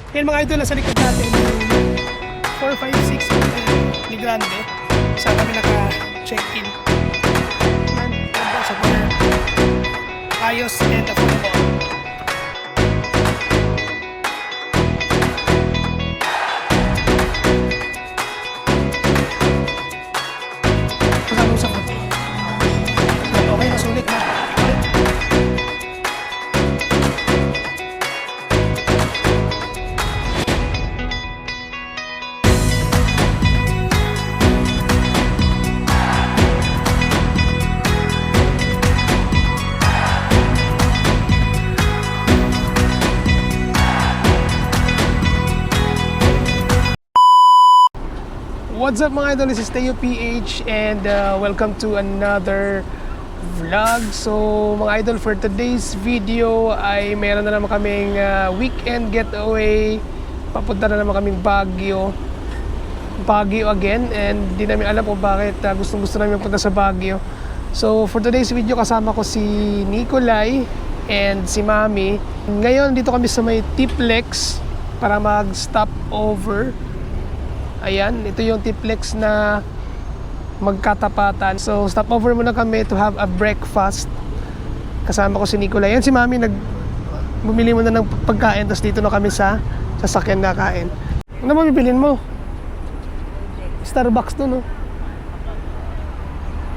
Yan mga idol, nasa likod natin 456 ni Grande. Saan kami naka-check-in. Yan, ganda sa mga ayos and affordable. Kasama sa pati. Okay, masulit na. What's up mga idol, this is Teo PH and welcome to another vlog. So mga idol, for today's video ay meron na naman kaming weekend getaway. Papunta na naman kaming Baguio again, and di namin alam kung bakit gustong namin punta sa Baguio. So for today's video kasama ko si Nicolay and si Mami. Ngayon dito kami sa may Tiplex para mag stop over. Ayan, ito yung Tiplex na magkatapatan. So, stop over muna kami to have a breakfast. Kasama ko si Nicolay. Ayan si Mami, bumili muna ng pagkain. Tapos dito na kami sa sasakyan na kain. Ano mo bibilin mo? Starbucks to, no?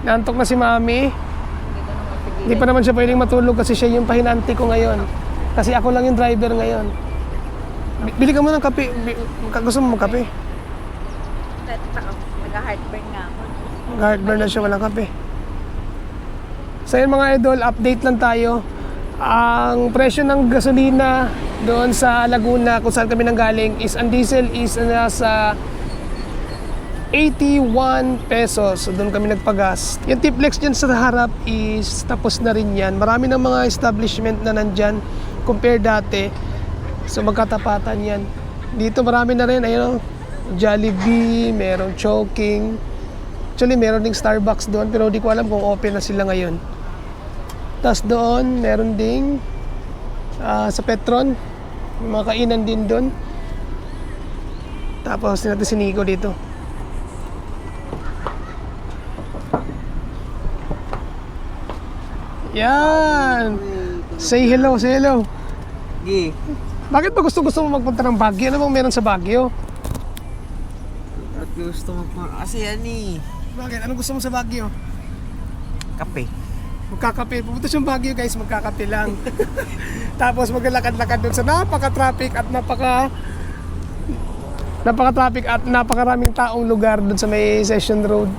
Naantok na si Mami. Hindi pa naman siya pwedeng matulog kasi siya yung pahinanti ko ngayon. Kasi ako lang yung driver ngayon. Bili ka mo ng kape. Gusto mo magkape? Nag-heartburn nga ako. Nag-heartburn na siya, walang kape. So yun mga idol, update lang tayo. Ang presyo ng gasolina doon sa Laguna kung saan kami nanggaling is ang diesel is nasa 81 pesos. So doon kami nagpagas. Yung Tiplex dyan sa harap is tapos na rin yan. Marami ng mga establishment na nandyan compare dati. So magkatapatan yan. Dito marami na rin, ayun, Jollibee, meron Choking. Actually, meron ding Starbucks doon, pero di ko alam kung open na sila ngayon. Tapos doon, meron ding sa Petron, mga kainan din doon. Tapos natin si Nico dito. Yan! Say hello, say hello. Gi. Bakit ba gusto mo magpunta ng Baguio? Ano bang meron sa Baguio? At gusto mo pa. Kasi yan eh. Bakit? Anong gusto mo sa Baguio? Kape. Magkakape. Pupunta siyang Baguio guys, magkakape lang. Tapos maglalakad-lakad doon sa napaka-traffic at napaka-traffic at napakaraming taong lugar doon sa may Session Road.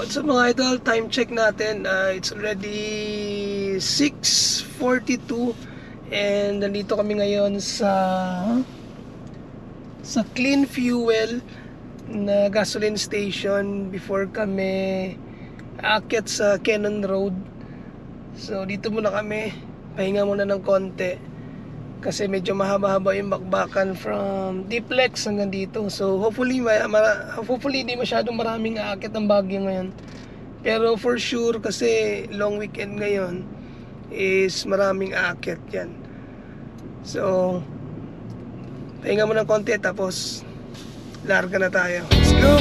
So mga idol, time check natin, it's already 6:42 and nandito kami ngayon sa Clean Fuel na gasoline station before kami aakyat sa Cannon Road. So dito muna kami, pahinga muna ng konti kasi medyo mahaba-haba yung bakbakan from Tiplex hanggang dito. So hopefully hindi masyadong maraming aakyat ng Baguio ngayon. Pero for sure kasi long weekend ngayon is maraming aakyat yan. So pahinga mo ng konti tapos larga na tayo. Let's go!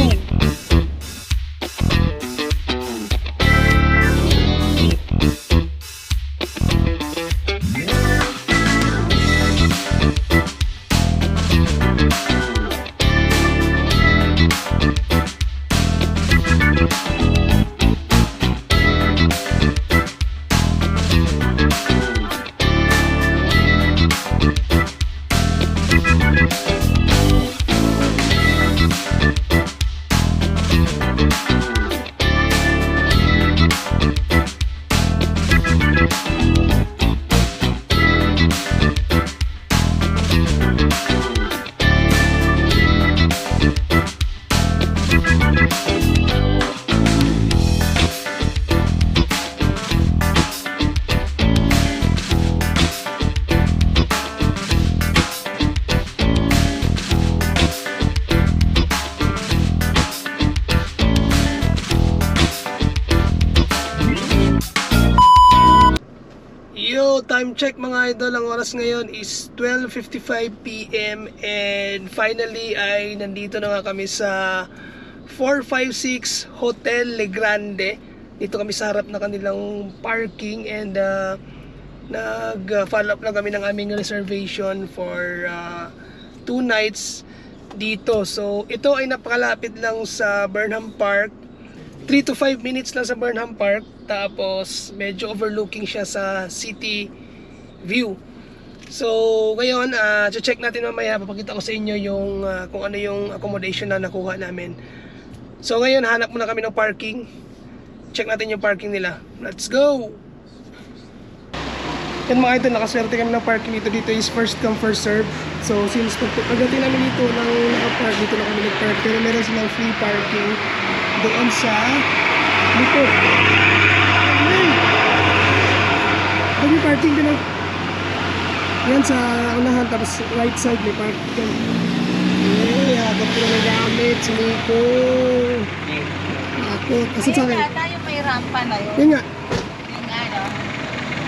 Yo, time check mga idol. Ang oras ngayon is 12:55 PM and finally ay nandito na nga kami sa 456 Hotel Le Grande. Dito kami sa harap na kanilang parking and nag-follow up na kami ng aming reservation for 2 nights dito. So ito ay napakalapit lang sa Burnham Park. 3 to 5 minutes lang sa Burnham Park. Tapos medyo overlooking siya sa city view. So ngayon, check natin mamaya. Papakita ko sa inyo yung kung ano yung accommodation na nakuha namin. So ngayon, hanap muna kami ng parking. Check natin yung parking nila. Let's go! Yan mga idol, nakaswerte kami ng parking dito. Dito is first come first serve. So since pagdating namin dito ng nakapark, dito na kami nag-park. Pero meron silang free parking doon sa likod. Doon yung parking din. Yan sa unahan, tapos right side may parking. Hagap ko na ng gamit si Nico. Ako, kasi sa akin. Ayun yata yung may rampa na yun. Yan nga. Yung ano.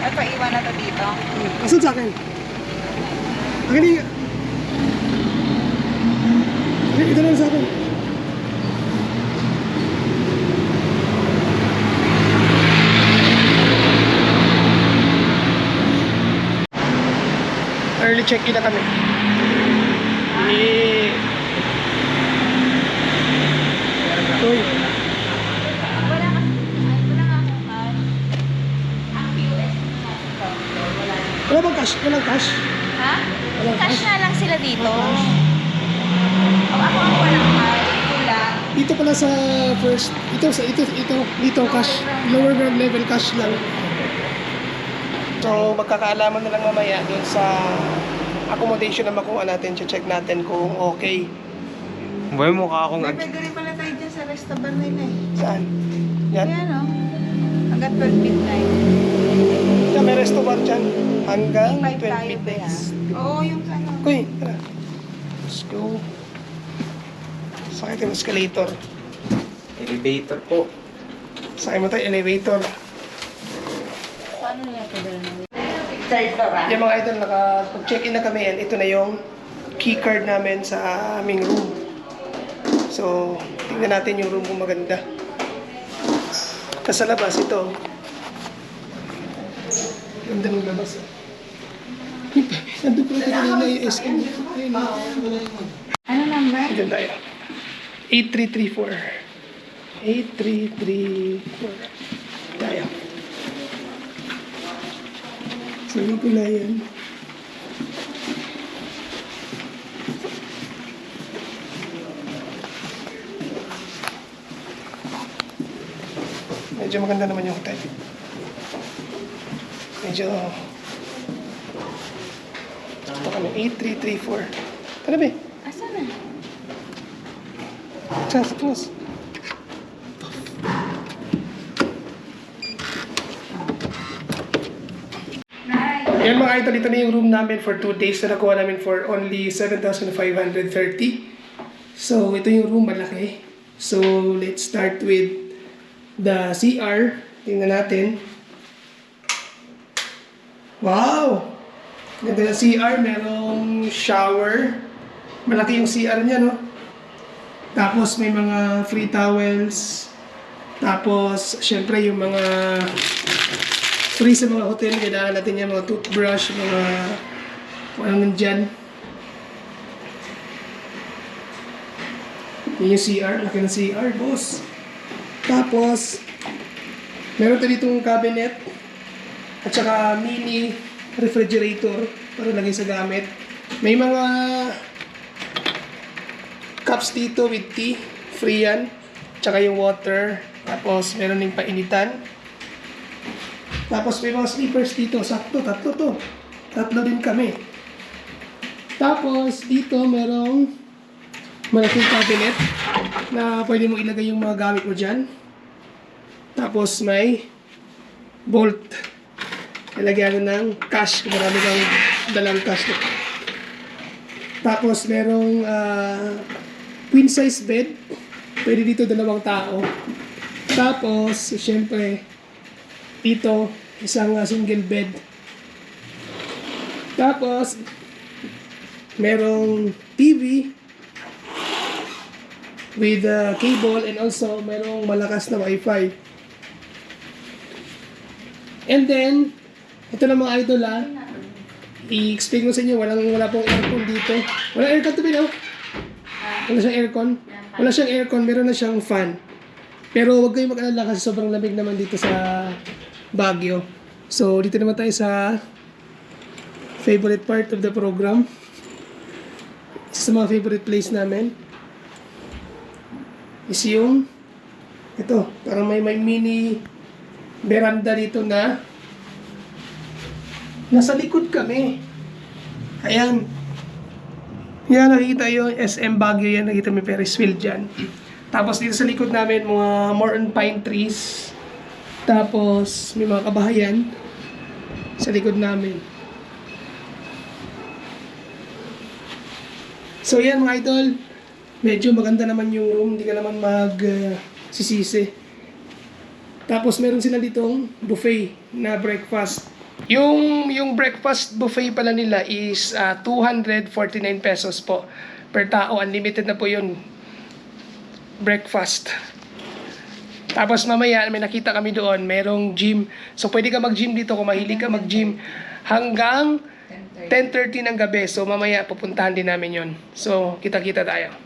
Ay, paiwan na to dito. Asan sa akin? Akin yung... Ito lang sa akin. Early check-in na kami. Yeah. Uy. Wala nga akong cash. Ang POS na ito. Wala na. Wala bang cash? Walang cash? Ha? Walang Cash cash? na lang sila dito. Walang cash. O ako ang walang cash. Wala. Dito pala sa first, dito cash, lower ground level cash lang. So magkakaalaman na lang mamaya dun sa accommodation na makuha natin, check natin kung okay. Boy, mukha akong... Pwede rin pala tayo dyan sa restaurant nila eh. Saan? Yan? Ayan o. Hanggang 12 midnight. Yan, may resto bar dyan. Hanggang 12 Invite tayo ba midnight. yan? Oo, yung ano. Kuy, tara. Let's go. Sakay tayo ng escalator. Elevator po. Sakay mo tayo elevator. Paano nila ito doon? Third floor ah. Yung mga idol, pag-check-in na kami and ito na yung keycard namin sa aming room. So, tingnan natin yung room kung maganda. Sa labas, ito. Ganda ng labas. Nandun pala kanina yung SM. Ayun, Ano number? Diyan tayo. 8334. 8334. Tayo. Sabi ko na yan. Medyo maganda naman yung hotel. Medyo... Ito kami, 8334. Tara be. Asan na? Sa class. Yan mga idol, ito na yung room namin for 2 days na nakuha namin for only 7,530. So, ito yung room, malaki. So, let's start with the CR. Tingnan natin. Wow! Ganda ng CR, merong shower. Malaki yung CR niya, no? Tapos may mga free towels. Tapos, syempre yung mga free sa mga hotel. Kailangan natin yung mga toothbrush, mga kung ano nandyan. Yun yung CR. Laki ng CR, boss. Tapos, meron tayo ditong cabinet. At saka mini refrigerator para lagay sa gamit. May mga cups dito with tea. Free yan. Tsaka yung water. Tapos meron ding painitan. Tapos may mga sleepers dito. Sakto, tatlo to. Tatlo din kami. Tapos dito merong malaking cabinet. na pwede mo ilagay yung mga gamit mo dyan. Tapos may bolt. Ilagyan ng cash kung marami kang dalang cash. Tapos merong queen size bed. Pwede dito 2 tao. Tapos, syempre, dito, isang single bed. Tapos, merong TV with cable and also merong malakas na wifi. And then, ito na mga idol i-explain ko sa inyo, wala pong aircon dito. Wala aircon to Pino? Wala siyang aircon? Wala siyang aircon, meron na siyang fan. Pero huwag kayong mag-alala kasi sobrang lamig naman dito sa Baguio. So, dito naman tayo sa favorite part of the program. Isa sa mga favorite place namin is yung ito, parang may mini veranda dito na nasa likod kami. Ayan. Yan, nakikita yung SM Baguio yan. Nakikita may Ferris wheel dyan. Tapos dito sa likod namin, mga more on pine trees. Tapos may mga kabahayan sa likod namin. So yan mga idol. Medyo maganda naman yung room. Hindi ka naman sisisi. Tapos meron sila ditong buffet na breakfast. Yung breakfast buffet pala nila is 249 pesos po per tao. Unlimited na po yun. Breakfast. Tapos mamaya may nakita kami doon, merong gym. So pwede ka mag-gym dito kung mahilig ka mag-gym hanggang 10:30 ng gabi. So mamaya pupuntahan din namin yon. So kita-kita tayo.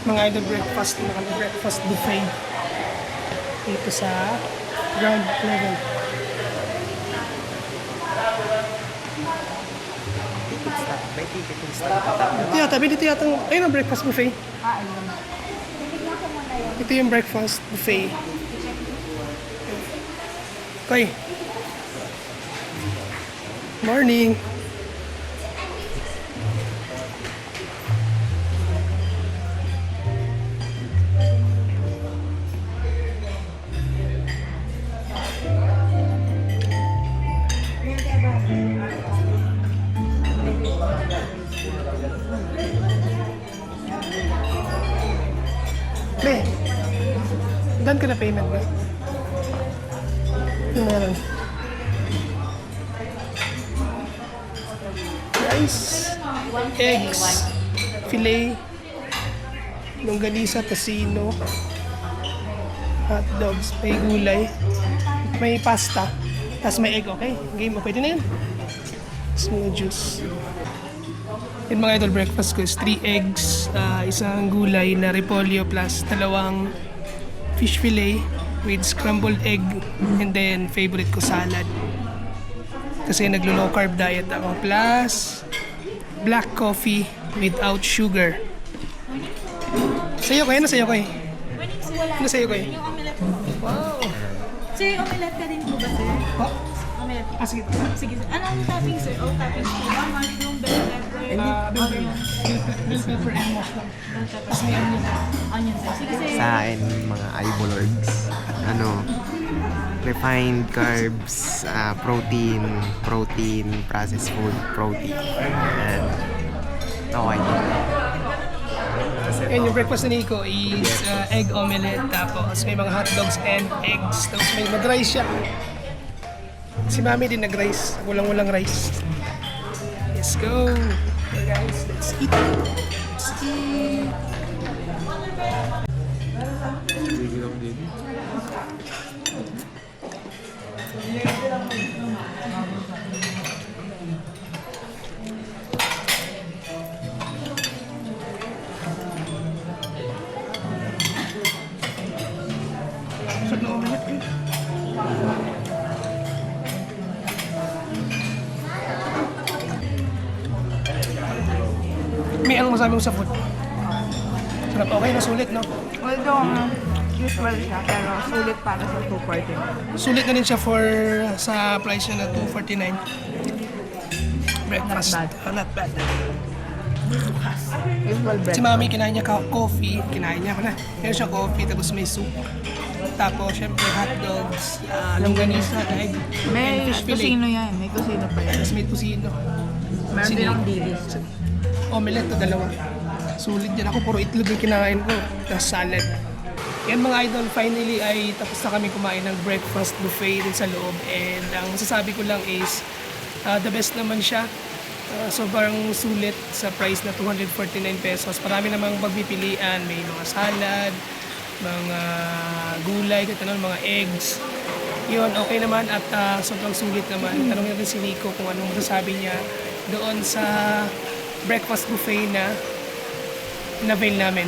Mga idol, breakfast buffet dito sa ground level. Dito yata ayun ang breakfast buffet. Ito yung breakfast buffet. Okay. Morning. Done ka na payment ba? Yung meron. Rice, eggs, filet, longganisa, tocino, hot dogs, may gulay, may pasta, tapos may egg, okay? Game mo, pwede na yun. Tapos mga juice. Yung mga idol, breakfast ko is 3 eggs, isang gulay na repolyo plus 2 fish fillet with scrambled egg, and then favorite ko salad. Kasi naglo-low carb diet ako. Plus black coffee without sugar. Sa'yo ko, ano sa'yo ko eh? Ano sa'yo ko eh? Yung omelette po. Wow! Sir, omelette ka din po ba, sir? Oh, omelette. Sige. Sige, sir. Ano ang topping, sir? All toppings po. Mushroom, bell pepper, Bell pepper and mushroom. bell pepper. Tapos may onion. Onion, sir. Sige, sir. Sa akin, mga eyeballs. Refined carbs, protein, processed food, protein. And, okay. Yan yung breakfast ni Nico is egg omelette, tapos may mga hot dogs and eggs. Tapos may mag-rice siya. Si Mami din nag-rice. Walang rice. Let's go! Okay guys, let's eat. Let's eat. Sarap na omelette eh. May anong masabi mo sa food? Sarap, okay na, sulit, no? Although, usual siya, pero sulit para sa 240. Sulit na din siya sa price niya na $249. Breakfast. Not bad. Usual bread. Si Mami, kinain niya coffee. Kinain niya ako na. Meron siya coffee, tapos may soup. Tapos, syempre, hot dogs, longganisa, egg, May and fish fillet. kusino yan. May kusino pa yan. Tapos may tocino. Meron din ang dilis. Omelette to dalawa. Sulit yan. Ako puro itlog yung kinain ko. Tapos salad. Yan mga idol, finally ay tapos na kami kumain ng breakfast buffet din sa loob. And ang masasabi ko lang is, the best naman siya. Sobrang sulit sa price na 249 pesos. Marami namang pagpipilian. May mga salad, mga gulay, mga eggs. Yun, okay naman at sobrang sulit naman. Tanongin natin si Nico kung anong masasabi niya doon sa breakfast buffet na na-avail namin.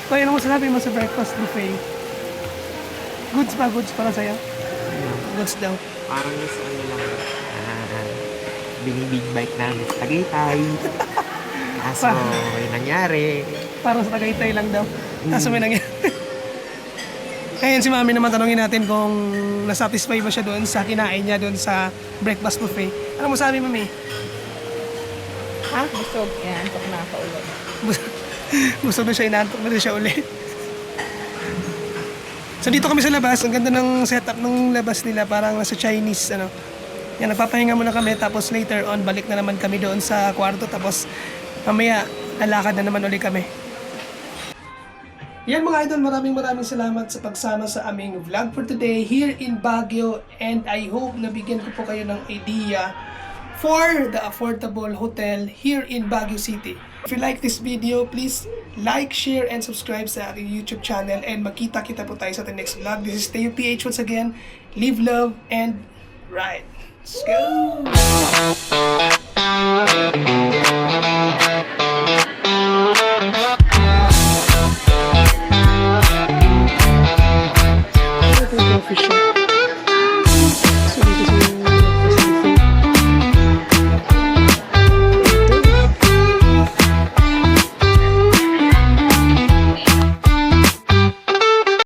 Kaya anong masasabi mo sa breakfast buffet? Goods ba? Goods para sa'yo? Goods daw. Parang sa big bike namin sa Tagaytay. Kaso, may nangyari. Parang sa Tagaytay lang daw. Kaso may nangyari. Ayan si Mami naman, tanongin natin kung nasatisfy ba siya doon sa kinain niya doon sa breakfast buffet. Ano masabi, Mami? Ha? Busog. Yan, antok na ako ulit. Gusto na siya, inaantok na siya ulit. So dito kami sa labas, ang ganda ng setup ng labas nila, parang nasa Chinese, ano. Yan, nagpapahinga muna kami, tapos later on, balik na naman kami doon sa kwarto, tapos mamaya, lalakad na naman ulit kami. Yan mga idol, maraming salamat sa pagsama sa aming vlog for today here in Baguio, and I hope nabigyan ko po kayo ng idea for the affordable hotel here in Baguio City. If you like this video, please like, share, and subscribe sa aking YouTube channel, and magkita-kita po tayo sa ating next vlog. This is Teo PH once again. Live, love, and ride. Let's go!